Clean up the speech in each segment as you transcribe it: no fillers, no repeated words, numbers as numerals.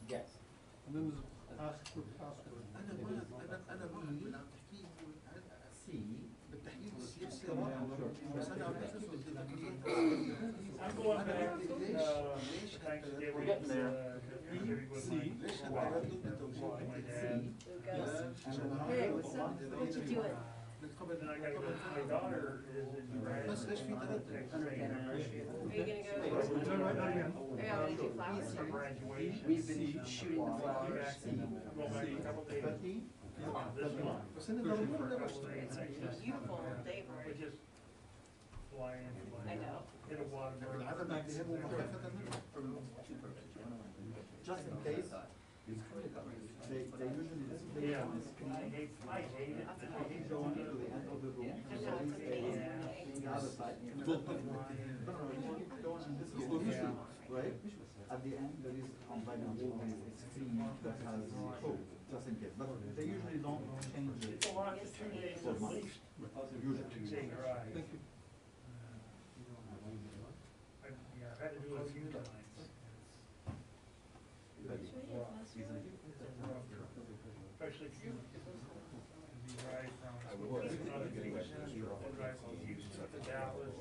Yes. And then there's a password. انا مين عم تحكي C. بالتحديد السياسي بس انا عم بحسس I'm going back. ليش We're getting there. ليش هالتردد بتوجيه Hey, what's up? What you doing? Then I gotta go, my daughter is in Iran. بس ليش في تردد؟ Are you gonna go? Yeah, I'm gonna do flowers. Some graduation. We've been shooting the flowers. Go back a couple days. 50. This month. بس انا لو مره Couple بشتغل days, I just- Beautiful day for we it. just fly in, fly I out. know. Hit a water. بالعاده ما بيهموا مخافه منه Just in case. They usually Yeah, I hate it. I hate going going to the end of the room. I'm not amazing. The other side. No, this is official, right? At the end, there is by the wall, it's free that has code, just in case. But they usually don't change it. It's a lot for 2 days For at months. least. Usually. To say your eyes. Thank you. Yeah, I've had to do it a few times. Especially if you drive from other stations, or drive from Houston to Dallas,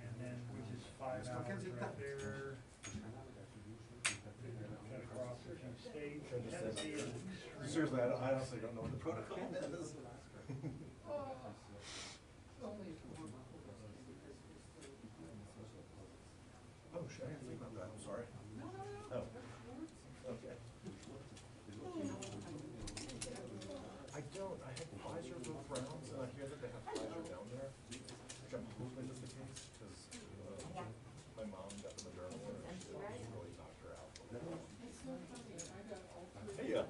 and then, which is 5 hours right there. Got across a few states. Tennessee is extreme. Seriously, I honestly don't know what the protocol is. Oh, shit, I didn't think about that, I'm sorry. Oh, okay. I don't, I had Pfizer both rounds, and I hear that they have Pfizer down there, which I'm hoping is the case, because my mom got the Moderna one, and she really knocked her out. Hey, yeah.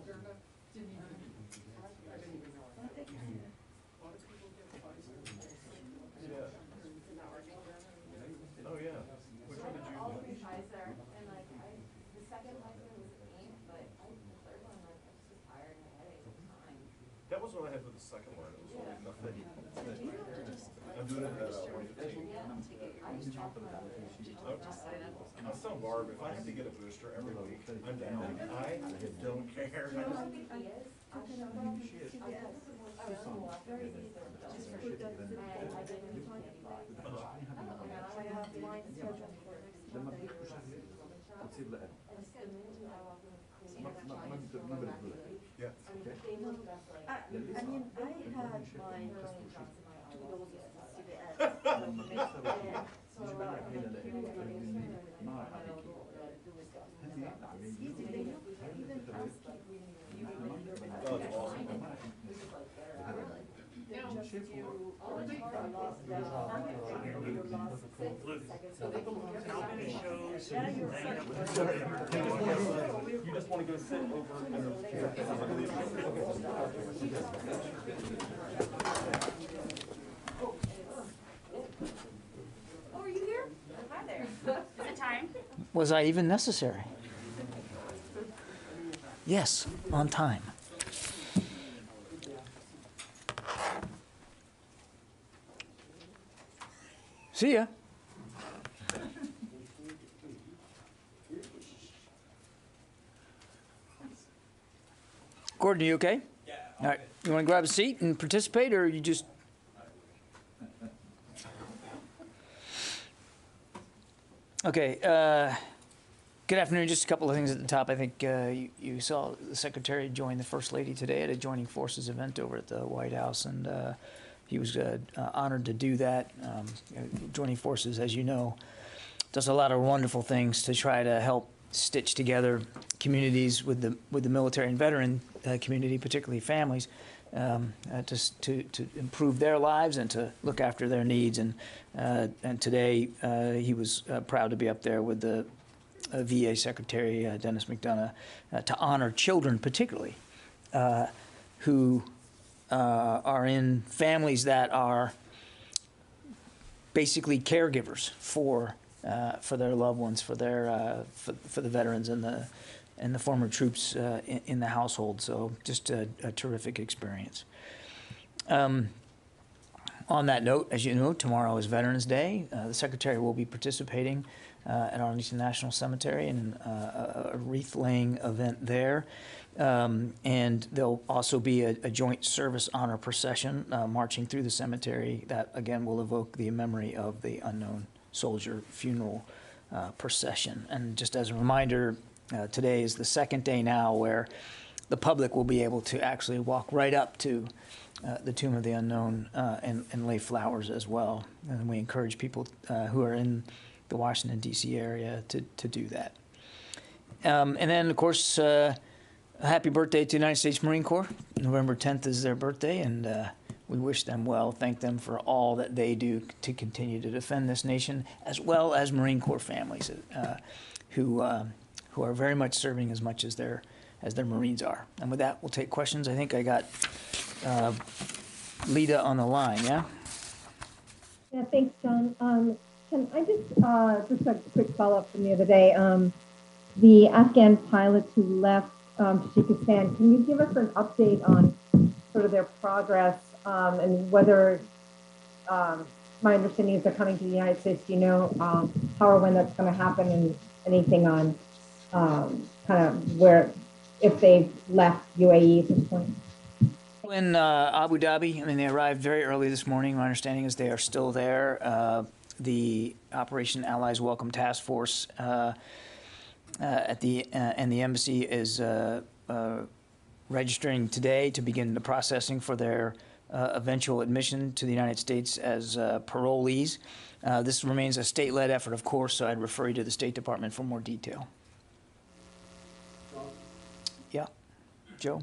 Yeah. Oh, yeah. Which one did you? Pfizer, and like the second Pfizer was ink, but the third one, like I just was tired and my headache was fine. That was what I had with the second one. It was really nothing. I'm doing it at 1:15. I'll tell Barb, if I have to get a booster every week, I'm down. I don't care. Yeah. I mean, I had my 2 doses of CVS. So it's easy, they even ask you Oh, it's awesome. How many shows? You just want to go sit over in Oh, are you here? Hi there. Is it time? Was I even necessary? Yes, on time. See ya. Gordon, are you okay? Yeah. All right. You want to grab a seat and participate, or you just... Okay. Good afternoon. Just a couple of things at the top. I think you saw the Secretary join the First Lady today at a Joining Forces event over at the White House, and he was honored to do that. Joining Forces, as you know, does a lot of wonderful things to try to help stitch together communities with the military and veteran community, particularly families, to improve their lives and to look after their needs. And today he was proud to be up there with the VA Secretary Dennis McDonough to honor children, particularly who are in families that are basically caregivers for their loved ones, for the veterans and the former troops in the household. So just a terrific experience. On that note, as you know, tomorrow is Veterans Day. The Secretary will be participating at Arlington National Cemetery and a wreath-laying event there. And there'll also be a joint service honor procession marching through the cemetery that, again, will evoke the memory of the unknown soldier funeral procession. And just as a reminder, today is the second day now where the public will be able to actually walk right up to the Tomb of the Unknown and lay flowers as well. And we encourage people who are in the Washington, D.C. area to do that. And then, of course, a happy birthday to the United States Marine Corps. November 10th is their birthday, and we wish them well, thank them for all that they do to continue to defend this nation, as well as Marine Corps families who are very much serving as much as their Marines are. And with that, we'll take questions. I think I got Lita on the line, yeah? Yeah, thanks, John. Can I just a quick follow-up from the other day. The Afghan pilots who left Tajikistan, can you give us an update on sort of their progress and whether, my understanding is they're coming to the United States. Do you know how or when that's going to happen, and anything on kind of where, if they've left UAE at this point? In Abu Dhabi, I mean, they arrived very early this morning. My understanding is they are still there. The Operation Allies Welcome Task Force and the embassy is registering today to begin the processing for their eventual admission to the United States as parolees. This remains a state-led effort, of course, so I'd refer you to the State Department for more detail. Yeah, Joe?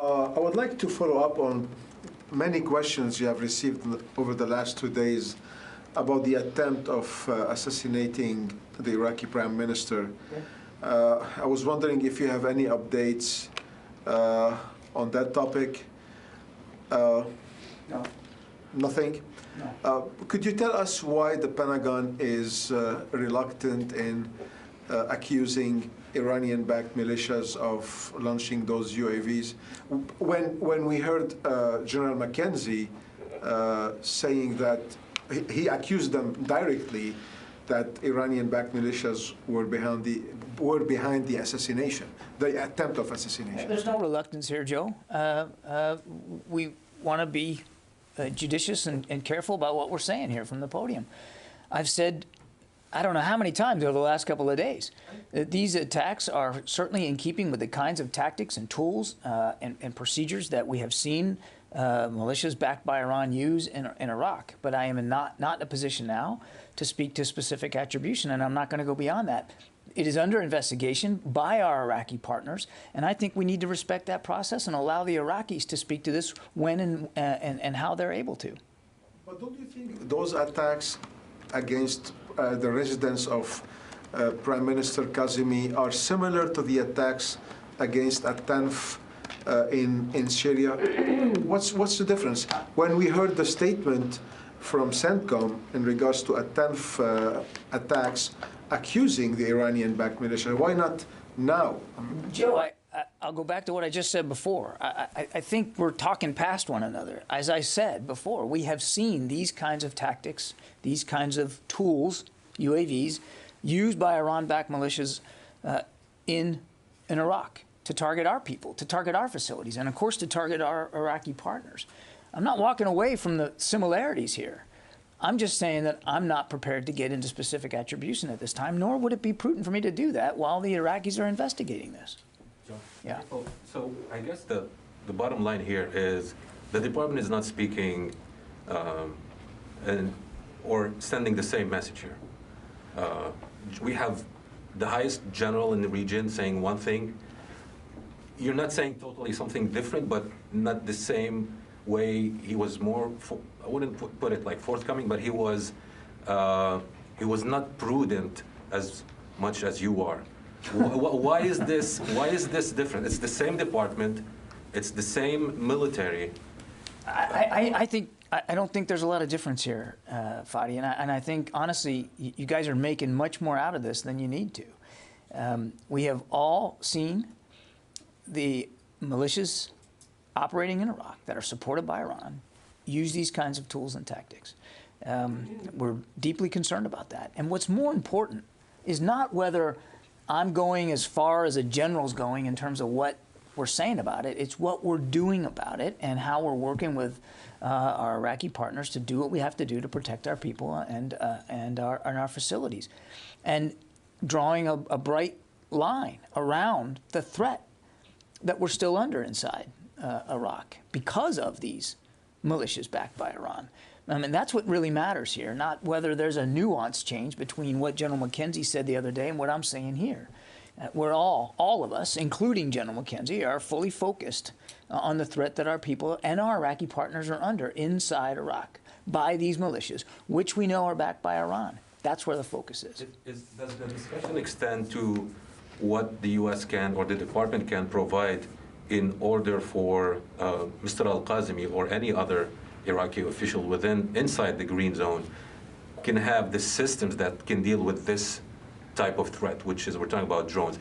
I would like to follow up on many questions you have received over the last 2 days about the attempt of assassinating the Iraqi Prime Minister. I was wondering if you have any updates on that topic. No. Nothing? No. Could you tell us why the Pentagon is reluctant in accusing Iranian-backed militias of launching those UAVs? When we heard General McKenzie saying that he accused them directly that Iranian-backed militias were behind the assassination, the attempt of assassination. There's no reluctance here, Joe. We want to be judicious and careful about what we're saying here from the podium. I've said, I don't know how many times over the last couple of days, that these attacks are certainly in keeping with the kinds of tactics and tools and procedures that we have seen militias backed by Iran use in Iraq. But I am not in a position now to speak to specific attribution, and I'm not going to go beyond that. It is under investigation by our Iraqi partners, and I think we need to respect that process and allow the Iraqis to speak to this when and how they're able to. But don't you think those attacks against the residence of Prime Minister Kazemi are similar to the attacks against At-Tanf in Syria? What's the difference? When we heard the statement from CENTCOM in regards to At-Tanf attacks accusing the Iranian-backed militia, why not now? Joe, I'll go back to what I just said before. I think we're talking past one another. As I said before, we have seen these kinds of tactics, these kinds of tools, UAVs, used by Iran-backed militias in Iraq to target our people, to target our facilities, and of course to target our Iraqi partners. I'm not walking away from the similarities here. I'm just saying that I'm not prepared to get into specific attribution at this time, nor would it be prudent for me to do that while the Iraqis are investigating this. John? Yeah. So I guess the bottom line here is the department is not speaking or sending the same message here. We have the highest general in the region saying one thing. You're not saying totally something different, but not the same way. He was more, I wouldn't put it like forthcoming, but he was not prudent as much as you are. Why is this different? It's the same department, it's the same military. I don't think there's a lot of difference here, Fadi, and I think honestly you guys are making much more out of this than you need to. We have all seen the militias operating in Iraq that are supported by Iran use these kinds of tools and tactics. We're deeply concerned about that. And what's more important is not whether I'm going as far as a general's going in terms of what we're saying about it. It's what we're doing about it and how we're working with our Iraqi partners to do what we have to do to protect our people and our facilities. And drawing a bright line around the threat that we're still under inside Iraq because of these militias backed by Iran. I mean, that's what really matters here, not whether there's a nuance change between what General McKenzie said the other day and what I'm saying here. We're all of us, including General McKenzie, are fully focused on the threat that our people and our Iraqi partners are under inside Iraq by these militias, which we know are backed by Iran. That's where the focus is. Does the discussion extend to what the U.S. can or the department can provide in order for Mr. al-Qasimi or any other Iraqi official inside the green zone can have the systems that can deal with this type of threat, which is, we're talking about drones.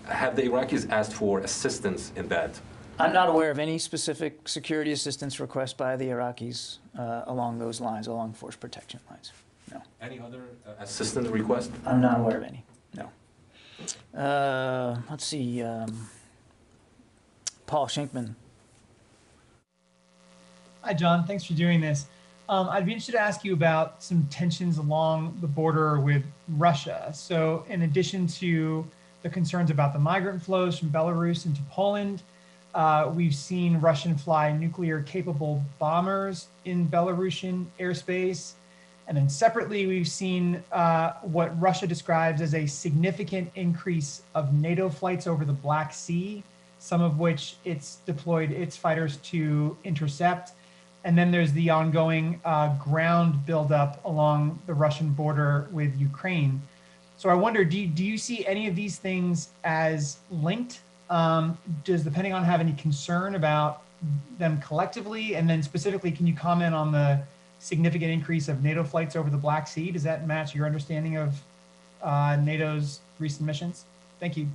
Have the Iraqis asked for assistance in that? I'm not aware of any specific security assistance request by the Iraqis along those lines, along force protection lines. No. Any other assistance request? I'm not aware of any. No. Let's see. Paul Schenkman. Hi, John. Thanks for doing this. I'd be interested to ask you about some tensions along the border with Russia. So in addition to the concerns about the migrant flows from Belarus into Poland, we've seen Russian fly nuclear-capable bombers in Belarusian airspace. And then separately, we've seen what Russia describes as a significant increase of NATO flights over the Black Sea, some of which it's deployed its fighters to intercept. And then there's the ongoing ground buildup along the Russian border with Ukraine. So I wonder, do you see any of these things as linked? Does the Pentagon have any concern about them collectively? And then specifically, can you comment on the significant increase of NATO flights over the Black Sea? Does that match your understanding of NATO's recent missions? Thank you.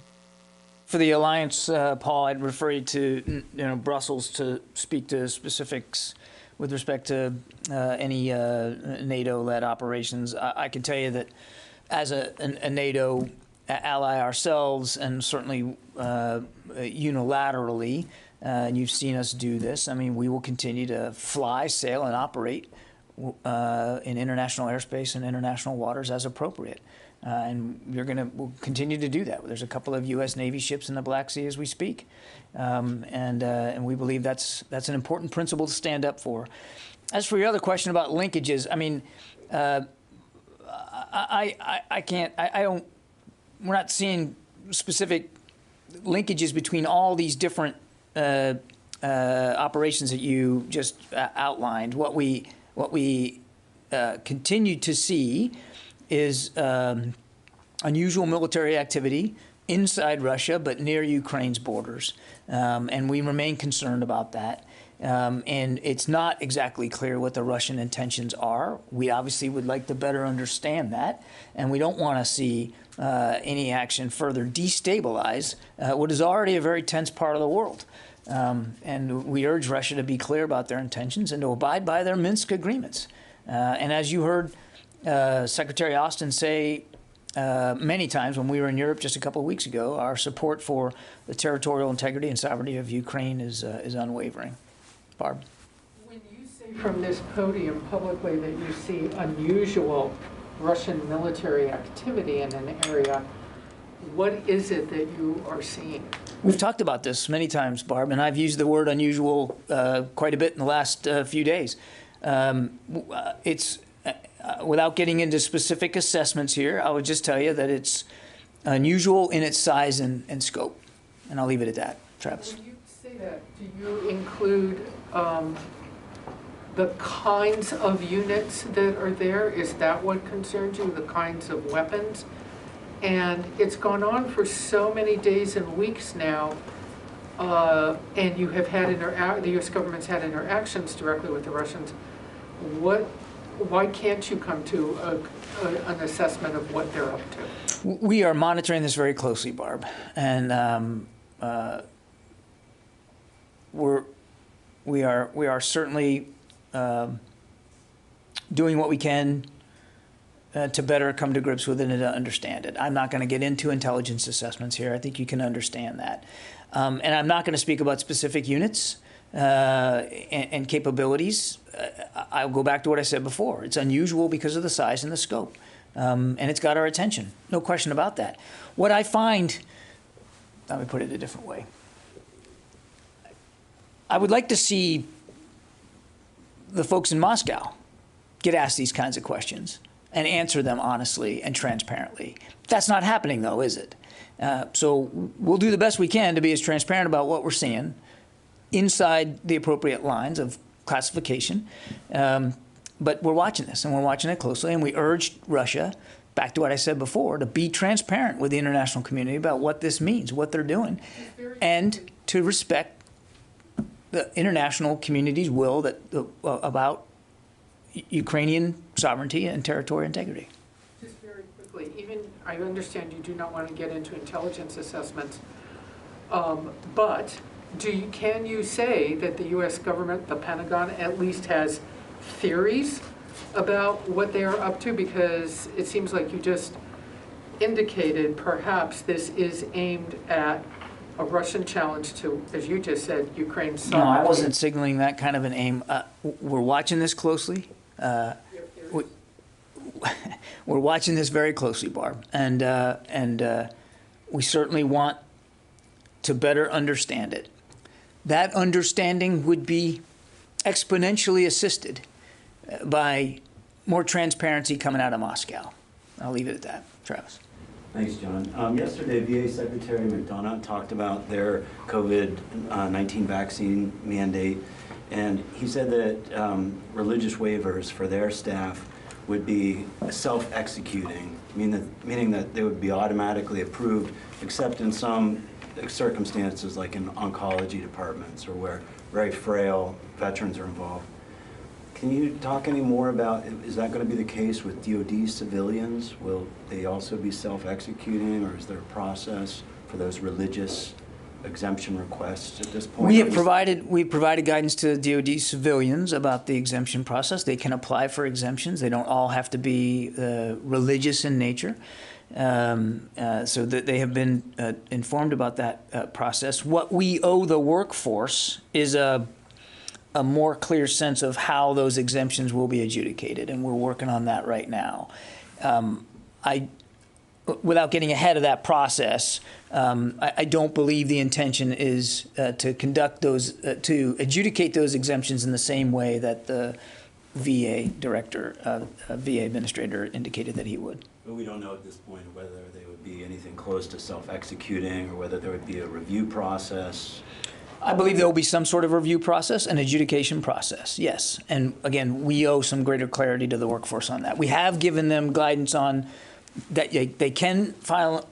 For the alliance, Paul, I'd refer you to Brussels to speak to specifics with respect to any NATO-led operations. I can tell you that as a NATO ally ourselves, and certainly unilaterally, and you've seen us do this, I mean, we will continue to fly, sail, and operate in international airspace and international waters as appropriate. And we'll continue to do that. There's a couple of U.S. Navy ships in the Black Sea as we speak, and we believe that's an important principle to stand up for. As for your other question about linkages, I mean, we're not seeing specific linkages between all these different operations that you just outlined. What we continue to see is unusual military activity inside Russia, but near Ukraine's borders. And we remain concerned about that. And it's not exactly clear what the Russian intentions are. We obviously would like to better understand that. And we don't want to see any action further destabilize what is already a very tense part of the world. And we urge Russia to be clear about their intentions and to abide by their Minsk agreements. And as you heard Secretary Austin say many times when we were in Europe just a couple of weeks ago, our support for the territorial integrity and sovereignty of Ukraine is unwavering. Barb? When you say from this podium publicly that you see unusual Russian military activity in an area, what is it that you are seeing? We've talked about this many times, Barb, and I've used the word unusual quite a bit in the last few days. It's without getting into specific assessments here, I would just tell you that it's unusual in its size and scope. And I'll leave it at that. Travis. When you say that, do you include the kinds of units that are there? Is that what concerns you, the kinds of weapons? And it's gone on for so many days and weeks now, and you have had the U.S. government's had interactions directly with the Russians. Why can't you come to an assessment of what they're up to? We are monitoring this very closely, Barb, and we are certainly doing what we can to better come to grips with it and to understand it. I'm not going to get into intelligence assessments here. I think you can understand that. And I'm not going to speak about specific units and capabilities. I'll go back to what I said before. It's unusual because of the size and the scope. And it's got our attention. No question about that. What I find, let me put it a different way. I would like to see the folks in Moscow get asked these kinds of questions and answer them honestly and transparently. That's not happening, though, is it? So we'll do the best we can to be as transparent about what we're seeing inside the appropriate lines of classification. But we're watching this, and we're watching it closely, and we urged Russia, back to what I said before, to be transparent with the international community about what this means, what they're doing, and to respect the international community's will about Ukrainian sovereignty and territorial integrity. Just very quickly, even I understand you do not want to get into intelligence assessments, but can you say that the U.S. government, the Pentagon, at least has theories about what they are up to? Because it seems like you just indicated perhaps this is aimed at a Russian challenge to, as you just said, Ukraine's sovereignty. No, I wasn't signaling that kind of an aim. We're watching this closely. We're watching this very closely, Barb, and we certainly want to better understand it. That understanding would be exponentially assisted by more transparency coming out of Moscow. I'll leave it at that. Travis. Thanks, John. Yesterday, VA Secretary McDonough talked about their COVID-19 vaccine mandate, and he said that religious waivers for their staff would be self-executing, meaning that they would be automatically approved, except in some circumstances like in oncology departments or where very frail veterans are involved. Can you talk any more about, is that going to be the case with DoD civilians? Will they also be self-executing, or is there a process for those religious exemption requests at this point? We've provided guidance to DoD civilians about the exemption process. They can apply for exemptions. They don't all have to be religious in nature. So that they have been informed about that process. What we owe the workforce is a more clear sense of how those exemptions will be adjudicated, and we're working on that right now. Without getting ahead of that process, I don't believe the intention is to conduct those, to adjudicate those exemptions in the same way that the VA director, VA administrator indicated that he would. But we don't know at this point whether they would be anything close to self-executing or whether there would be a review process. I believe there will be some sort of review process, an adjudication process, yes. And again, we owe some greater clarity to the workforce on that. We have given them guidance on that they can file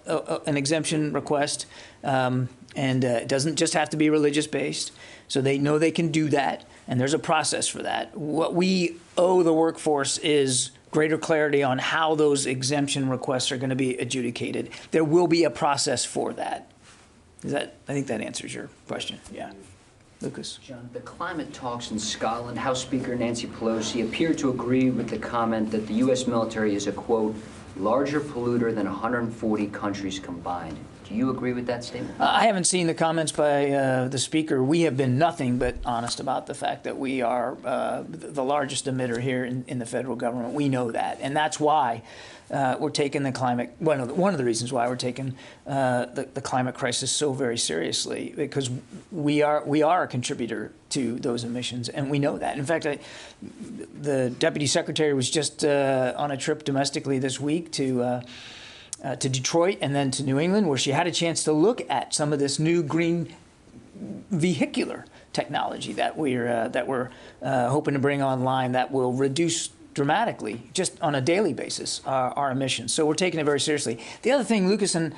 an exemption request, and it doesn't just have to be religious-based. So they know they can do that, and there's a process for that. What we owe the workforce is greater clarity on how those exemption requests are going to be adjudicated. There will be a process for that. I think that answers your question. Yeah. Lucas. John, the climate talks in Scotland, House Speaker Nancy Pelosi appeared to agree with the comment that the U.S. military is a, quote, larger polluter than 140 countries combined. Do you agree with that statement? I haven't seen the comments by the speaker. We have been nothing but honest about the fact that we are the largest emitter here in the federal government. We know that, and that's why we're taking the climate. One of the reasons why we're taking the climate crisis so very seriously, because we are a contributor to those emissions, and we know that. In fact, the Deputy Secretary was just on a trip domestically this week to Detroit and then to New England, where she had a chance to look at some of this new green vehicular technology that we're hoping to bring online that will reduce dramatically, just on a daily basis, our emissions. So we're taking it very seriously. The other thing, Lucas, and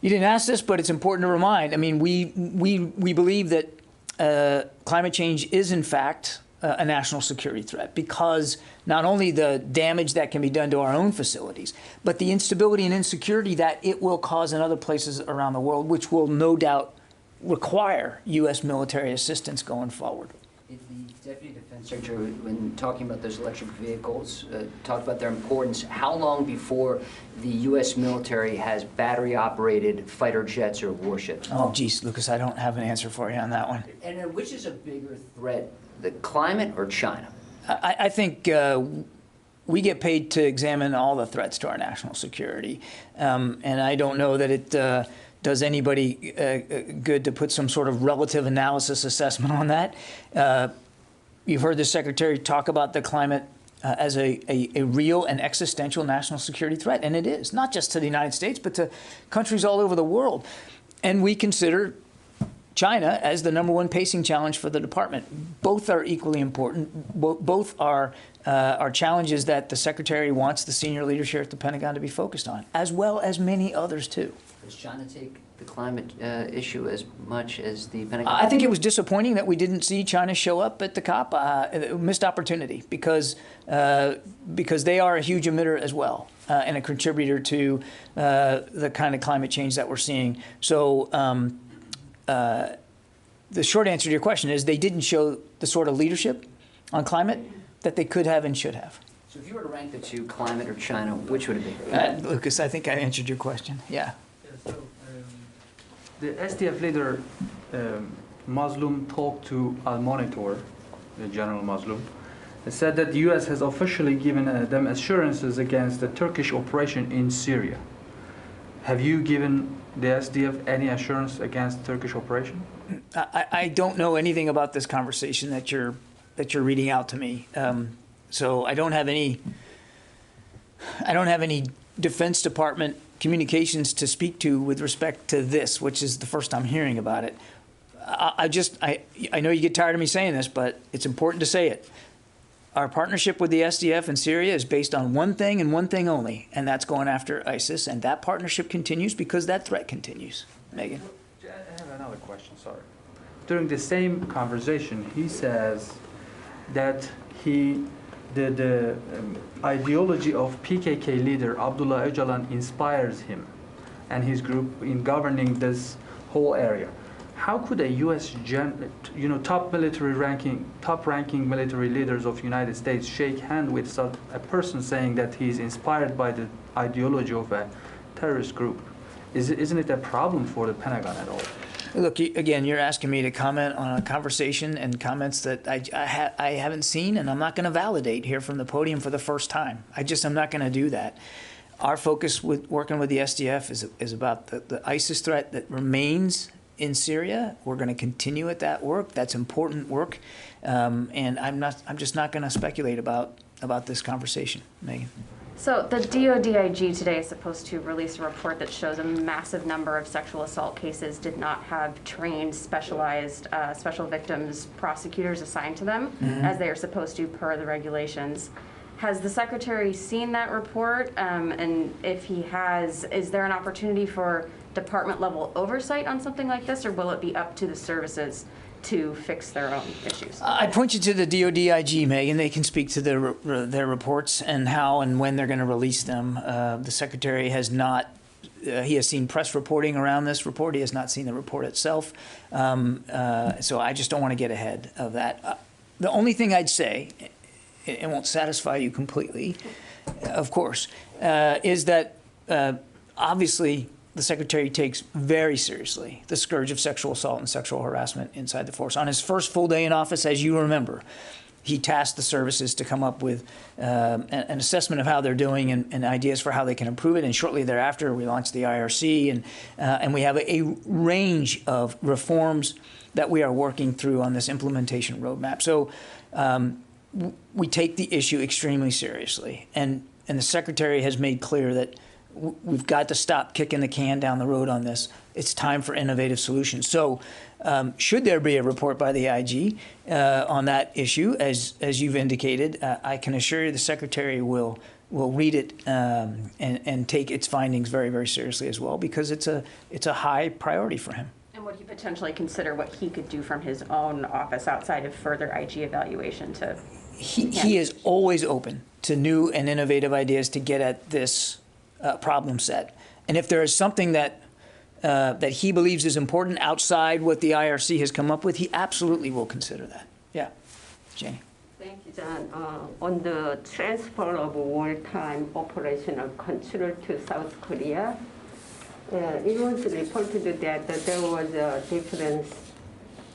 you didn't ask this, but it's important to remind. I mean, we believe that climate change is in fact a national security threat, because not only the damage that can be done to our own facilities, but the instability and insecurity that it will cause in other places around the world, which will no doubt require U.S. military assistance going forward. If the Deputy Defense Secretary, when talking about those electric vehicles, talked about their importance. How long before the U.S. military has battery-operated fighter jets or warships? Oh, geez, Lucas, I don't have an answer for you on that one. And which is a bigger threat, the climate or China? I think we get paid to examine all the threats to our national security, and I don't know that it does anybody good to put some sort of relative analysis assessment on that. You've heard the Secretary talk about the climate as a real and existential national security threat, and it is, not just to the United States, but to countries all over the world. And we consider China as the #1 pacing challenge for the department. Both are equally important. Both are challenges that the Secretary wants the senior leadership at the Pentagon to be focused on, as well as many others, too. Does China take the climate issue as much as the Pentagon? I think it was disappointing that we didn't see China show up at the COP. Missed opportunity because they are a huge emitter as well and a contributor to the kind of climate change that we're seeing. So the short answer to your question is they didn't show the sort of leadership on climate that they could have and should have. So if you were to rank the two, climate or China, which would it be? Lucas, I think I answered your question. Yeah. The SDF leader, Mazlum, talked to Al Monitor, General Mazlum, and said that the U.S. has officially given them assurances against the Turkish operation in Syria. Have you given the SDF any assurance against the Turkish operation? I don't know anything about this conversation that you're reading out to me. So I don't have any Defense Department communications to speak to with respect to this, which is the first I'm hearing about it. I know you get tired of me saying this, but it's important to say it. Our partnership with the SDF in Syria is based on one thing and one thing only, and that's going after ISIS, and that partnership continues because that threat continues. Megan? I have another question, sorry. During the same conversation, he says that the ideology of PKK leader Abdullah Öcalan inspires him and his group in governing this whole area. How could a U.S. top-ranking military leaders of United States shake hand with a person saying that he's inspired by the ideology of a terrorist group? Isn't it a problem for the Pentagon at all? Look, again, you're asking me to comment on a conversation and comments that I haven't seen, and I'm not going to validate here from the podium for the first time. I'm not going to do that. Our focus with working with the SDF is about the ISIS threat that remains in Syria. We're going to continue at that work. That's important work, and I'm just not going to speculate about this conversation, Megan. So the DODIG today is supposed to release a report that shows a massive number of sexual assault cases did not have trained, specialized special victims prosecutors assigned to them, as they are supposed to per the regulations. Has the Secretary seen that report? And if he has, is there an opportunity for department level oversight on something like this, or will it be up to the services to fix their own issues? I point you to the DODIG, Megan. They can speak to their reports and how and when they're going to release them. The Secretary has not. He has seen press reporting around this report. He has not seen the report itself. So I just don't want to get ahead of that. The only thing I'd say, it won't satisfy you completely, of course, is that obviously the Secretary takes very seriously the scourge of sexual assault and sexual harassment inside the force. On his first full day in office, as you remember, he tasked the services to come up with an assessment of how they're doing and ideas for how they can improve it. And shortly thereafter, we launched the IRC, and we have a range of reforms that we are working through on this implementation roadmap. So we take the issue extremely seriously, and the Secretary has made clear that we've got to stop kicking the can down the road on this. It's time for innovative solutions. So should there be a report by the IG on that issue, as you've indicated, I can assure you the Secretary will read it and take its findings very, very seriously as well, because it's a high priority for him. And would he potentially consider what he could do from his own office outside of further IG evaluation to? He is always open to new and innovative ideas to get at this problem set. And if there is something that he believes is important outside what the IRC has come up with, he absolutely will consider that. Yeah. Jane. Thank you, John. On the transfer of wartime operational control to South Korea, it was reported that there was a difference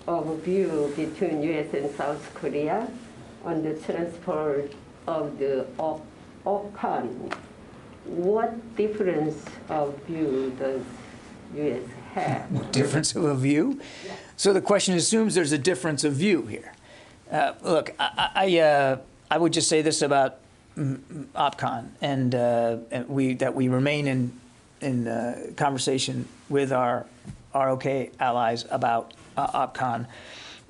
of view between U.S. and South Korea on the transfer of the OpCon. What difference of view does U.S. have? What difference of a view? Yeah. So the question assumes there's a difference of view here. Look, I would just say this about OpCon, and that we remain in conversation with our ROK allies about OpCon.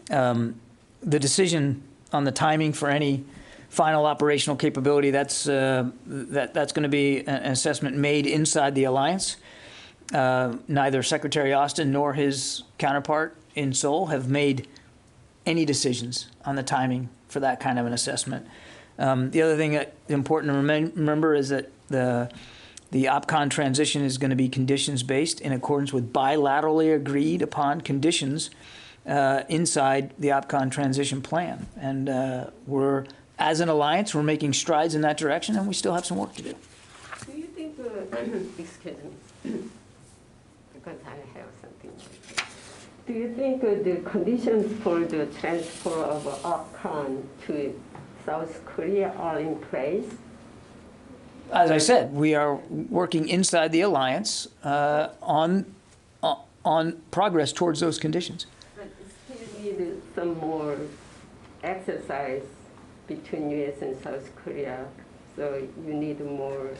The decision on the timing for any final operational capability, that's going to be an assessment made inside the alliance. Neither Secretary Austin nor his counterpart in Seoul have made any decisions on the timing for that kind of an assessment. The other thing that's important to remember is that the OpCon transition is going to be conditions-based in accordance with bilaterally agreed upon conditions inside the OpCon transition plan. And we're, as an alliance, we're making strides in that direction, and we still have some work to do. Do you think, excuse me, because I have something. Do you think the conditions for the transfer of OpCon to South Korea are in place? As I said, we are working inside the alliance on progress towards those conditions. But still need some more exercise between U.S. and South Korea, so you need more,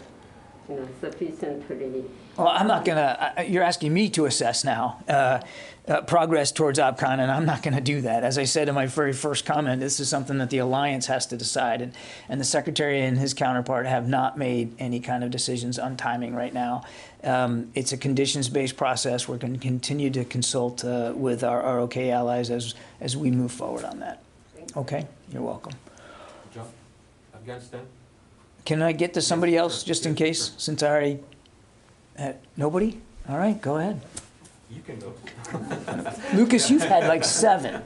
sufficiently. Well, I'm not gonna. You're asking me to assess now progress towards OpCon, and I'm not going to do that. As I said in my very first comment, this is something that the alliance has to decide, and the Secretary and his counterpart have not made any kind of decisions on timing right now. It's a conditions-based process. We're going to continue to consult with our ROK allies as we move forward on that. Okay, you're welcome. John, Afghanistan? Can I get to somebody else just in case, since I already had nobody? All right, go ahead. You can go. Lucas, you've had like 7.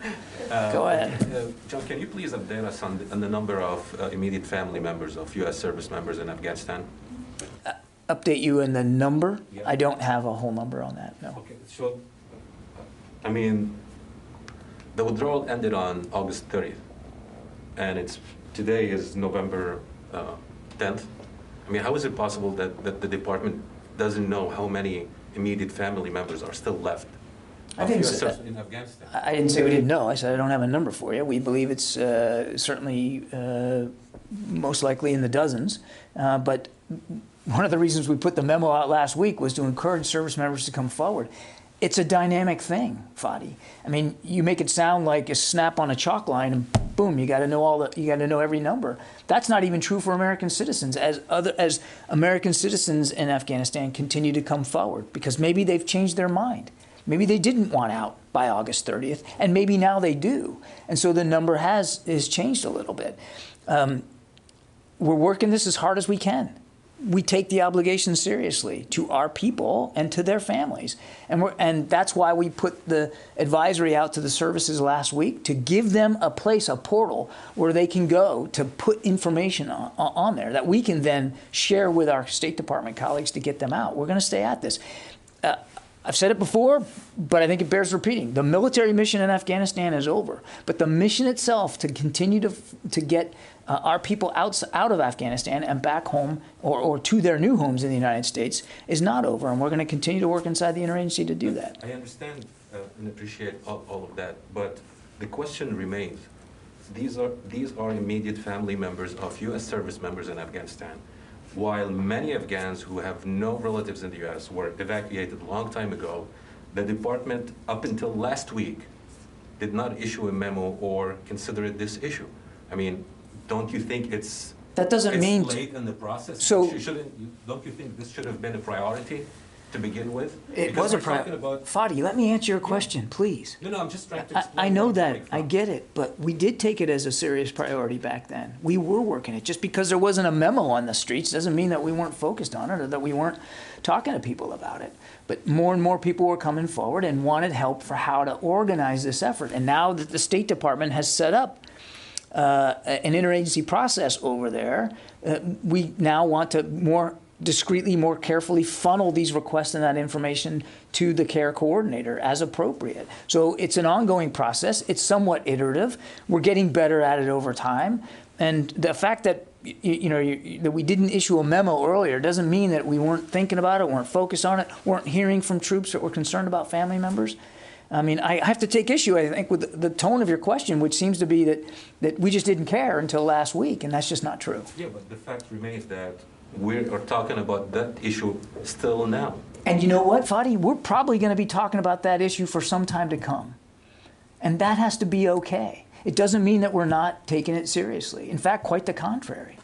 Go ahead. John, can you please update us on the number of immediate family members of U.S. service members in Afghanistan? Update you in the number? Yeah. I don't have a whole number on that, no. Okay, so, I mean, the withdrawal ended on August 30th, and today is November 10th. I mean, how is it possible that the department doesn't know how many immediate family members are still left I didn't say that. In Afghanistan? I didn't say we didn't know. I said I don't have a number for you. We believe it's certainly most likely in the dozens. But one of the reasons we put the memo out last week was to encourage service members to come forward. It's a dynamic thing, Fadi. I mean, you make it sound like a snap on a chalk line and boom, you got to know every number. That's not even true for American citizens. As American citizens in Afghanistan continue to come forward, because maybe they've changed their mind. Maybe they didn't want out by August 30th, and maybe now they do. And so the number has changed a little bit. We're working this as hard as we can. We take the obligation seriously to our people and to their families. And that's why we put the advisory out to the services last week, to give them a place, a portal, where they can go to put information on there that we can then share with our State Department colleagues to get them out. We're going to stay at this. I've said it before, but I think it bears repeating. The military mission in Afghanistan is over, but the mission itself to continue to get our people out of Afghanistan and back home or to their new homes in the United States is not over, and we're going to continue to work inside the interagency to do that. I understand and appreciate all of that, but the question remains. These are immediate family members of U.S. service members in Afghanistan. While many Afghans who have no relatives in the U.S. were evacuated a long time ago, the department, up until last week, did not issue a memo or consider it this issue. I mean, don't you think it's late in the process? So, don't you think this should have been a priority to begin with? It was a priority. Fadi, let me answer your question, please. No, I'm just trying to explain. I know that. I get it. But we did take it as a serious priority back then. We were working it. Just because there wasn't a memo on the streets doesn't mean that we weren't focused on it or that we weren't talking to people about it. But more and more people were coming forward and wanted help for how to organize this effort. And now that the State Department has set up an interagency process over there. We now want to more discreetly, more carefully funnel these requests and that information to the care coordinator as appropriate. So it's an ongoing process. It's somewhat iterative. We're getting better at it over time. And the fact that that we didn't issue a memo earlier doesn't mean that we weren't thinking about it, weren't focused on it, weren't hearing from troops that were concerned about family members. I mean, I have to take issue, I think, with the tone of your question, which seems to be that we just didn't care until last week, and that's just not true. Yeah, but the fact remains that we are talking about that issue still now. And you know what, Fadi? We're probably going to be talking about that issue for some time to come. And that has to be okay. It doesn't mean that we're not taking it seriously. In fact, quite the contrary.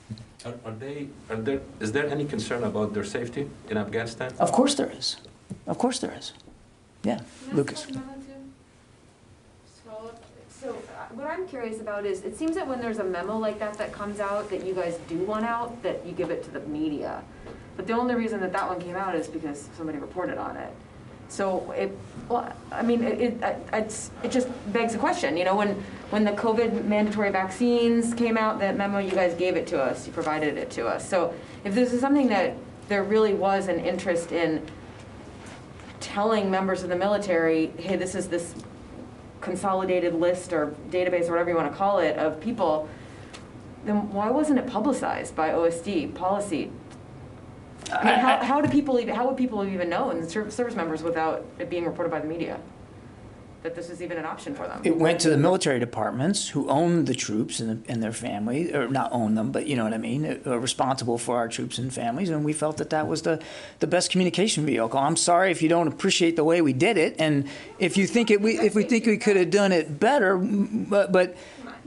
Is there any concern about their safety in Afghanistan? Of course there is. Of course there is. Yeah, Lucas. So what I'm curious about is, it seems that when there's a memo like that comes out that you guys do want out, that you give it to the media. But the only reason that one came out is because somebody reported on it. So it just begs the question, when the COVID mandatory vaccines came out, that memo, you guys gave it to us, you provided it to us. So if this is something that there really was an interest in telling members of the military, hey, this is this consolidated list or database or whatever you want to call it of people, then why wasn't it publicized by OSD policy? I mean, how would people even know, and service members, without it being reported by the media, that this is even an option for them? It went to the military departments who own the troops and their families, or not own them, but you know what I mean, are responsible for our troops and families, and we felt that was the best communication vehicle. I'm sorry if you don't appreciate the way we did it, and if you think if we think we could have done it better, but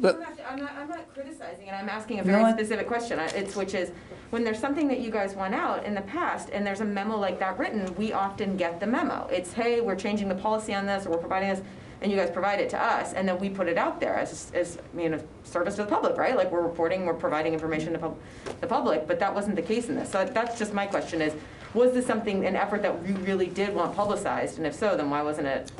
I'm not criticizing it. I'm asking a very specific question, which is, when there's something that you guys want out in the past and there's a memo like that written, we often get the memo. It's, hey, we're changing the policy on this, or we're providing this, and you guys provide it to us, and then we put it out there as a service to the public, right? Like we're providing information to the public, but that wasn't the case in this. So that's just my question is, was this an effort that we really did want publicized, and if so, then why wasn't it?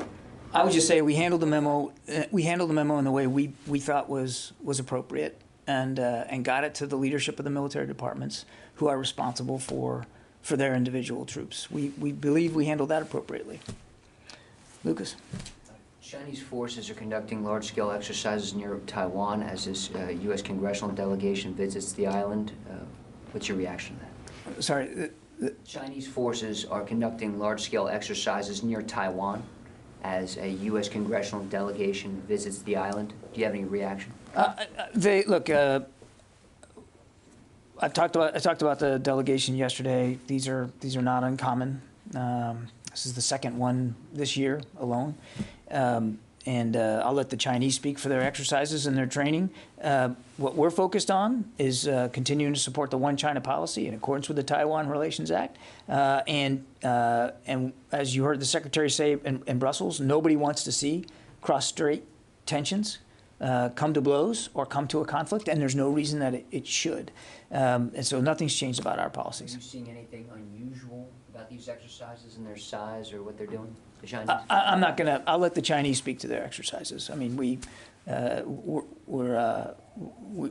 I would just say we handled the memo. We handled the memo in the way we thought was appropriate, and got it to the leadership of the military departments who are responsible for their individual troops. We believe we handled that appropriately. Lucas. Chinese forces are conducting large-scale exercises near Taiwan as this U.S. congressional delegation visits the island. What's your reaction to that? Sorry. Chinese forces are conducting large-scale exercises near Taiwan as a U.S. congressional delegation visits the island. Do you have any reaction? Look. I talked about the delegation yesterday. These are not uncommon. This is the second one this year alone, and I'll let the Chinese speak for their exercises and their training. What we're focused on is continuing to support the One China policy in accordance with the Taiwan Relations Act, and as you heard the Secretary say in Brussels, nobody wants to see cross-strait tensions come to blows or come to a conflict, and there's no reason that it should. And so nothing's changed about our policies. Are you seeing anything unusual about these exercises and their size or what they're doing, the Chinese? I'm not going to. I'll let the Chinese speak to their exercises. I mean, we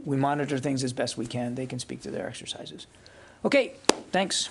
monitor things as best we can. They can speak to their exercises. Okay, thanks.